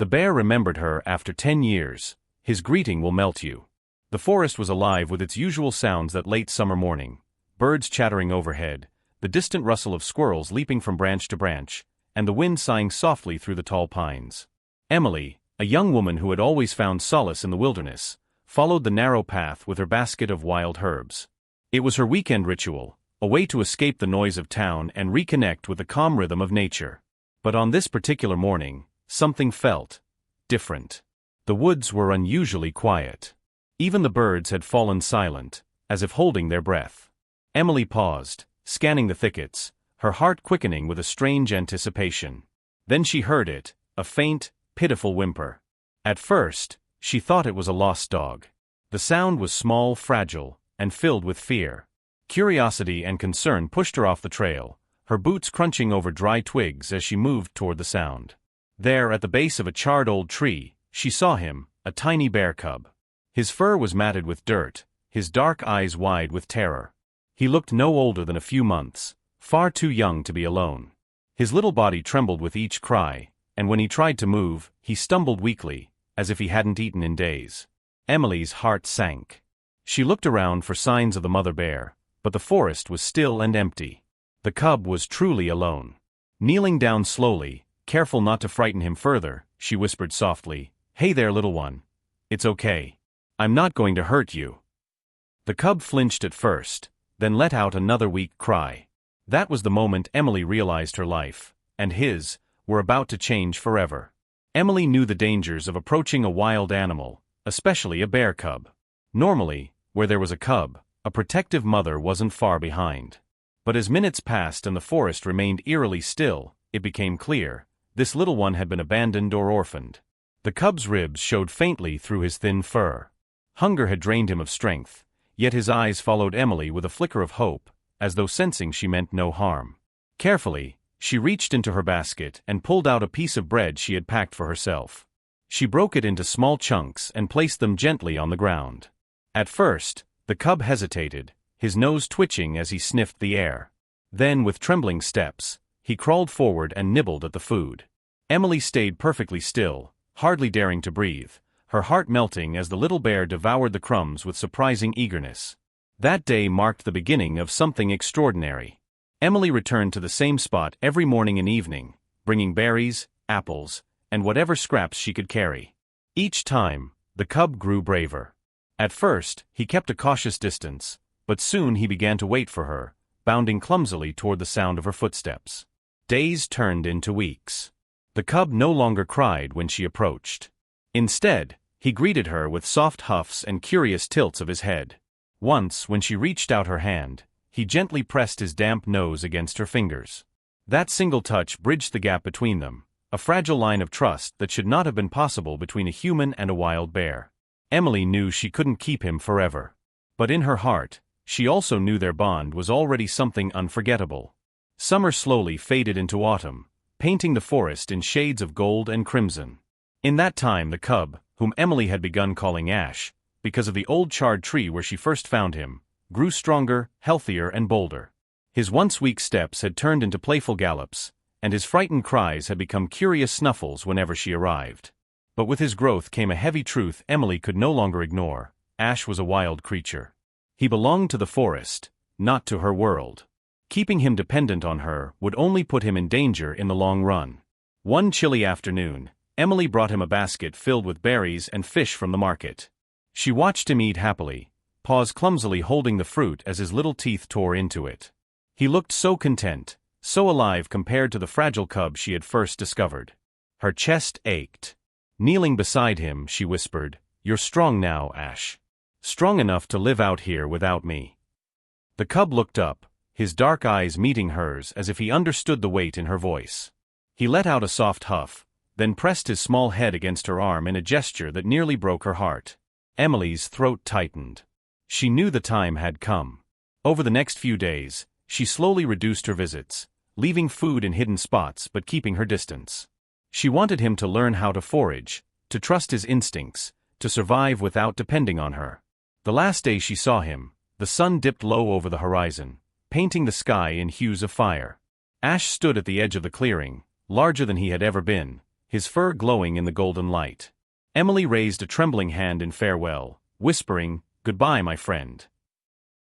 The bear remembered her after 10 years. His greeting will melt you. The forest was alive with its usual sounds that late summer morning. Birds chattering overhead, the distant rustle of squirrels leaping from branch to branch, and the wind sighing softly through the tall pines. Emily, a young woman who had always found solace in the wilderness, followed the narrow path with her basket of wild herbs. It was her weekend ritual, a way to escape the noise of town and reconnect with the calm rhythm of nature. But on this particular morning, something felt different. The woods were unusually quiet. Even the birds had fallen silent, as if holding their breath. Emily paused, scanning the thickets, her heart quickening with a strange anticipation. Then she heard it, a faint, pitiful whimper. At first, she thought it was a lost dog. The sound was small, fragile, and filled with fear. Curiosity and concern pushed her off the trail, her boots crunching over dry twigs as she moved toward the sound. There, at the base of a charred old tree, she saw him, a tiny bear cub. His fur was matted with dirt, his dark eyes wide with terror. He looked no older than a few months, far too young to be alone. His little body trembled with each cry, and when he tried to move, he stumbled weakly, as if he hadn't eaten in days. Emily's heart sank. She looked around for signs of the mother bear, but the forest was still and empty. The cub was truly alone. Kneeling down slowly, careful not to frighten him further, she whispered softly, "Hey there, little one. It's okay. I'm not going to hurt you." The cub flinched at first, then let out another weak cry. That was the moment Emily realized her life, and his, were about to change forever. Emily knew the dangers of approaching a wild animal, especially a bear cub. Normally, where there was a cub, a protective mother wasn't far behind. But as minutes passed and the forest remained eerily still, it became clear, this little one had been abandoned or orphaned. The cub's ribs showed faintly through his thin fur. Hunger had drained him of strength, yet his eyes followed Emily with a flicker of hope, as though sensing she meant no harm. Carefully, she reached into her basket and pulled out a piece of bread she had packed for herself. She broke it into small chunks and placed them gently on the ground. At first, the cub hesitated, his nose twitching as he sniffed the air. Then, with trembling steps, he crawled forward and nibbled at the food. Emily stayed perfectly still, hardly daring to breathe, her heart melting as the little bear devoured the crumbs with surprising eagerness. That day marked the beginning of something extraordinary. Emily returned to the same spot every morning and evening, bringing berries, apples, and whatever scraps she could carry. Each time, the cub grew braver. At first, he kept a cautious distance, but soon he began to wait for her, bounding clumsily toward the sound of her footsteps. Days turned into weeks. The cub no longer cried when she approached. Instead, he greeted her with soft huffs and curious tilts of his head. Once, when she reached out her hand, he gently pressed his damp nose against her fingers. That single touch bridged the gap between them, a fragile line of trust that should not have been possible between a human and a wild bear. Emily knew she couldn't keep him forever. But in her heart, she also knew their bond was already something unforgettable. Summer slowly faded into autumn, painting the forest in shades of gold and crimson. In that time the cub, whom Emily had begun calling Ash, because of the old charred tree where she first found him, grew stronger, healthier and bolder. His once weak steps had turned into playful gallops, and his frightened cries had become curious snuffles whenever she arrived. But with his growth came a heavy truth Emily could no longer ignore: Ash was a wild creature. He belonged to the forest, not to her world. Keeping him dependent on her would only put him in danger in the long run. One chilly afternoon, Emily brought him a basket filled with berries and fish from the market. She watched him eat happily, paws clumsily holding the fruit as his little teeth tore into it. He looked so content, so alive compared to the fragile cub she had first discovered. Her chest ached. Kneeling beside him, she whispered, "You're strong now, Ash. Strong enough to live out here without me." The cub looked up, his dark eyes meeting hers as if he understood the weight in her voice. He let out a soft huff, then pressed his small head against her arm in a gesture that nearly broke her heart. Emily's throat tightened. She knew the time had come. Over the next few days, she slowly reduced her visits, leaving food in hidden spots but keeping her distance. She wanted him to learn how to forage, to trust his instincts, to survive without depending on her. The last day she saw him, the sun dipped low over the horizon, painting the sky in hues of fire. Ash stood at the edge of the clearing, larger than he had ever been, his fur glowing in the golden light. Emily raised a trembling hand in farewell, whispering, "Goodbye, my friend."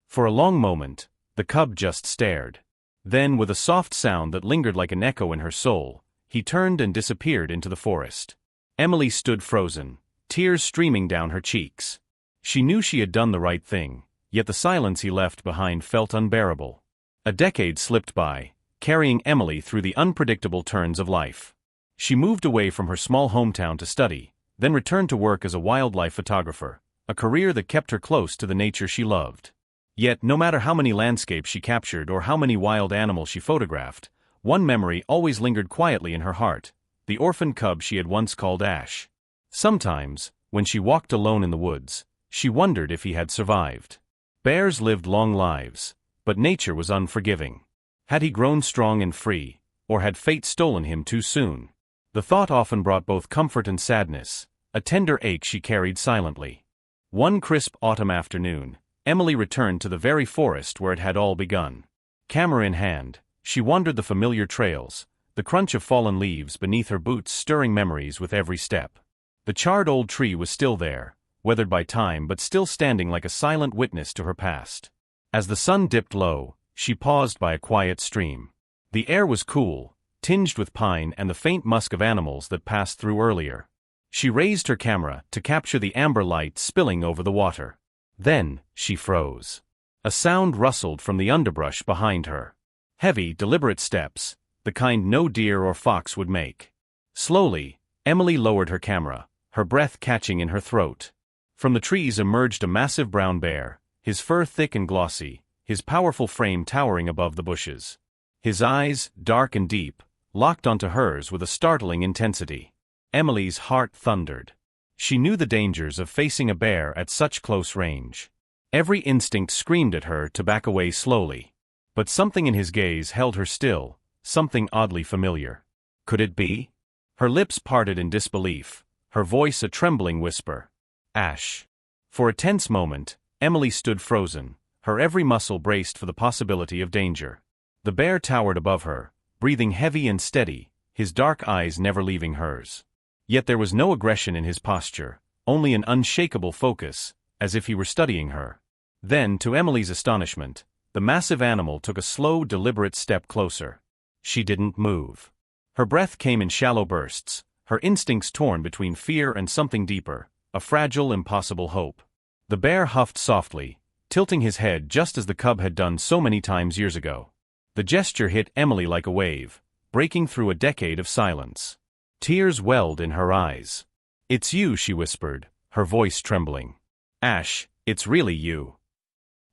For a long moment, the cub just stared. Then, with a soft sound that lingered like an echo in her soul, he turned and disappeared into the forest. Emily stood frozen, tears streaming down her cheeks. She knew she had done the right thing, yet the silence he left behind felt unbearable. A decade slipped by, carrying Emily through the unpredictable turns of life. She moved away from her small hometown to study, then returned to work as a wildlife photographer, a career that kept her close to the nature she loved. Yet, no matter how many landscapes she captured or how many wild animals she photographed, one memory always lingered quietly in her heart: the orphaned cub she had once called Ash. Sometimes, when she walked alone in the woods, she wondered if he had survived. Bears lived long lives, but nature was unforgiving. Had he grown strong and free, or had fate stolen him too soon? The thought often brought both comfort and sadness, a tender ache she carried silently. One crisp autumn afternoon, Emily returned to the very forest where it had all begun. Camera in hand, she wandered the familiar trails, the crunch of fallen leaves beneath her boots stirring memories with every step. The charred old tree was still there, weathered by time but still standing like a silent witness to her past. As the sun dipped low, she paused by a quiet stream. The air was cool, tinged with pine and the faint musk of animals that passed through earlier. She raised her camera to capture the amber light spilling over the water. Then, she froze. A sound rustled from the underbrush behind her. Heavy, deliberate steps, the kind no deer or fox would make. Slowly, Emily lowered her camera, her breath catching in her throat. From the trees emerged a massive brown bear, his fur thick and glossy, his powerful frame towering above the bushes. His eyes, dark and deep, locked onto hers with a startling intensity. Emily's heart thundered. She knew the dangers of facing a bear at such close range. Every instinct screamed at her to back away slowly. But something in his gaze held her still, something oddly familiar. Could it be? Her lips parted in disbelief, her voice a trembling whisper. Ash. For a tense moment, Emily stood frozen, her every muscle braced for the possibility of danger. The bear towered above her, breathing heavy and steady, his dark eyes never leaving hers. Yet there was no aggression in his posture, only an unshakable focus, as if he were studying her. Then, to Emily's astonishment, the massive animal took a slow, deliberate step closer. She didn't move. Her breath came in shallow bursts, her instincts torn between fear and something deeper, a fragile, impossible hope. The bear huffed softly, tilting his head just as the cub had done so many times years ago. The gesture hit Emily like a wave, breaking through a decade of silence. Tears welled in her eyes. "It's you," she whispered, her voice trembling. "Ash, it's really you."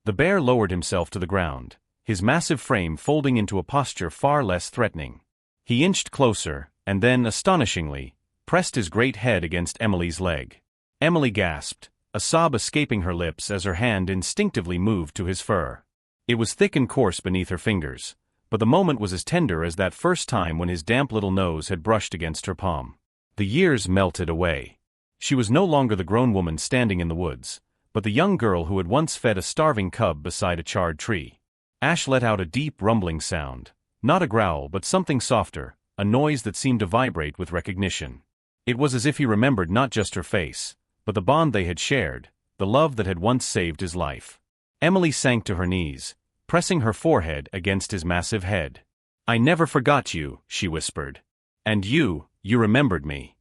The bear lowered himself to the ground, his massive frame folding into a posture far less threatening. He inched closer, and then, astonishingly, pressed his great head against Emily's leg. Emily gasped, a sob escaping her lips as her hand instinctively moved to his fur. It was thick and coarse beneath her fingers, but the moment was as tender as that first time when his damp little nose had brushed against her palm. The years melted away. She was no longer the grown woman standing in the woods, but the young girl who had once fed a starving cub beside a charred tree. Ash let out a deep rumbling sound, not a growl but something softer, a noise that seemed to vibrate with recognition. It was as if he remembered not just her face, but the bond they had shared, the love that had once saved his life. Emily sank to her knees, pressing her forehead against his massive head. "I never forgot you," she whispered. "And you remembered me."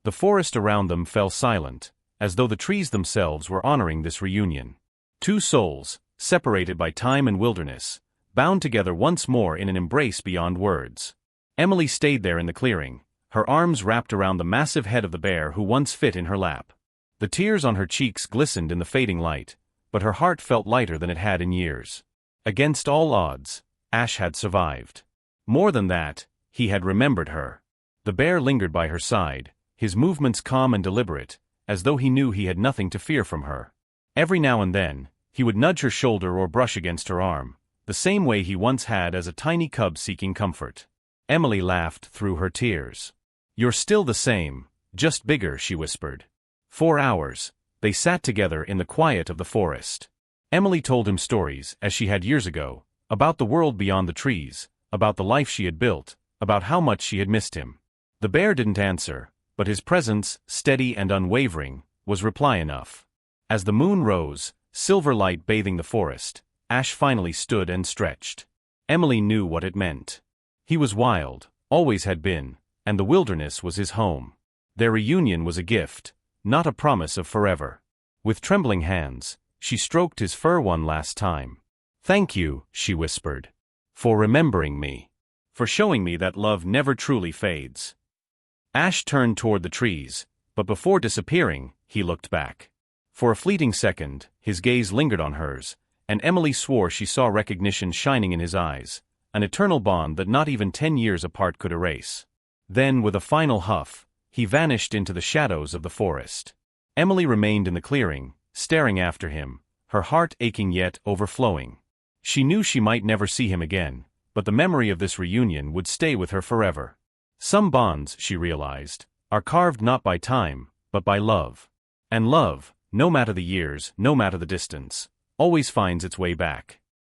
The forest around them fell silent, as though the trees themselves were honoring this reunion. Two souls, separated by time and wilderness, bound together once more in an embrace beyond words. Emily stayed there in the clearing, her arms wrapped around the massive head of the bear who once fit in her lap. The tears on her cheeks glistened in the fading light, but her heart felt lighter than it had in years. Against all odds, Ash had survived. More than that, he had remembered her. The bear lingered by her side, his movements calm and deliberate, as though he knew he had nothing to fear from her. Every now and then, he would nudge her shoulder or brush against her arm, the same way he once had as a tiny cub seeking comfort. Emily laughed through her tears. "You're still the same, just bigger," she whispered. For hours, they sat together in the quiet of the forest. Emily told him stories, as she had years ago, about the world beyond the trees, about the life she had built, about how much she had missed him. The bear didn't answer, but his presence, steady and unwavering, was reply enough. As the moon rose, silver light bathing the forest, Ash finally stood and stretched. Emily knew what it meant. He was wild, always had been, and the wilderness was his home. Their reunion was a gift, not a promise of forever. With trembling hands, she stroked his fur one last time. "Thank you," she whispered, "for remembering me. For showing me that love never truly fades." Ash turned toward the trees, but before disappearing, he looked back. For a fleeting second, his gaze lingered on hers, and Emily swore she saw recognition shining in his eyes, an eternal bond that not even 10 years apart could erase. Then, with a final huff, he vanished into the shadows of the forest. Emily remained in the clearing, staring after him, her heart aching yet overflowing. She knew she might never see him again, but the memory of this reunion would stay with her forever. Some bonds, she realized, are carved not by time, but by love. And love, no matter the years, no matter the distance, always finds its way back.